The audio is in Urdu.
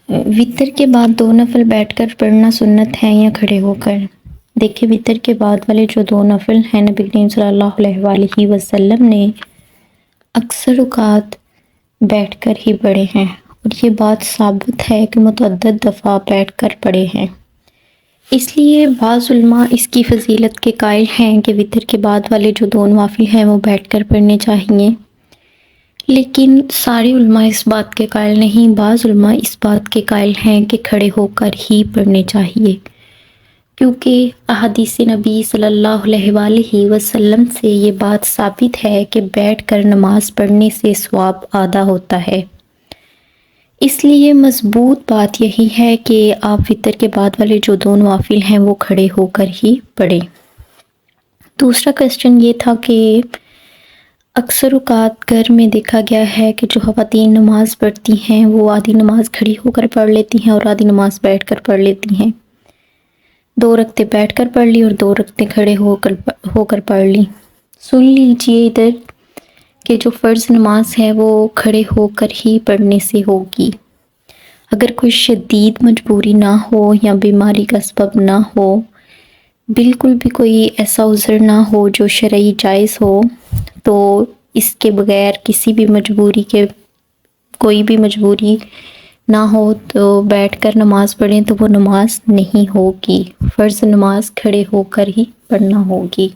وطر کے بعد 2 نفل بیٹھ کر پڑھنا سنت ہے یا کھڑے ہو کر؟ دیکھیں، وطر کے بعد والے جو 2 نفل ہیں نبی کریم صلی اللہ علیہ وآلہ وسلم نے اکثر اوقات بیٹھ کر ہی پڑھے ہیں، اور یہ بات ثابت ہے کہ متعدد دفعہ بیٹھ کر پڑھے ہیں۔ اس لیے بعض علماء اس کی فضیلت کے قائل ہیں کہ وطر کے بعد والے جو 2 نوافل ہیں وہ بیٹھ کر پڑھنے چاہیے، لیکن سارے علماء اس بات کے قائل نہیں۔ بعض علماء اس بات کے قائل ہیں کہ کھڑے ہو کر ہی پڑھنے چاہیے، کیونکہ احادیث نبی صلی اللہ علیہ وآلہ وسلم سے یہ بات ثابت ہے کہ بیٹھ کر نماز پڑھنے سے ثواب آدھا ہوتا ہے۔ اس لیے مضبوط بات یہی ہے کہ آپ وطر کے بعد والے جو 2 نوافل ہیں وہ کھڑے ہو کر ہی پڑھیں۔ دوسرا کوسچن یہ تھا کہ اکثر اوقات گھر میں دیکھا گیا ہے کہ جو خواتین نماز پڑھتی ہیں وہ آدھی نماز کھڑی ہو کر پڑھ لیتی ہیں اور آدھی نماز بیٹھ کر پڑھ لیتی ہیں۔ 2 رکعتیں بیٹھ کر پڑھ لی اور 2 رکعتیں کھڑے ہو کر پڑھ لی۔ سن لیجئے ادھر کہ جو فرض نماز ہے وہ کھڑے ہو کر ہی پڑھنے سے ہوگی۔ اگر کوئی شدید مجبوری نہ ہو یا بیماری کا سبب نہ ہو، بالکل بھی کوئی ایسا عذر نہ ہو جو شرعی جائز ہو، تو اس کے بغیر کسی بھی مجبوری کے کوئی بھی مجبوری نہ ہو تو بیٹھ کر نماز پڑھیں تو وہ نماز نہیں ہوگی۔ فرض نماز کھڑے ہو کر ہی پڑھنا ہوگی۔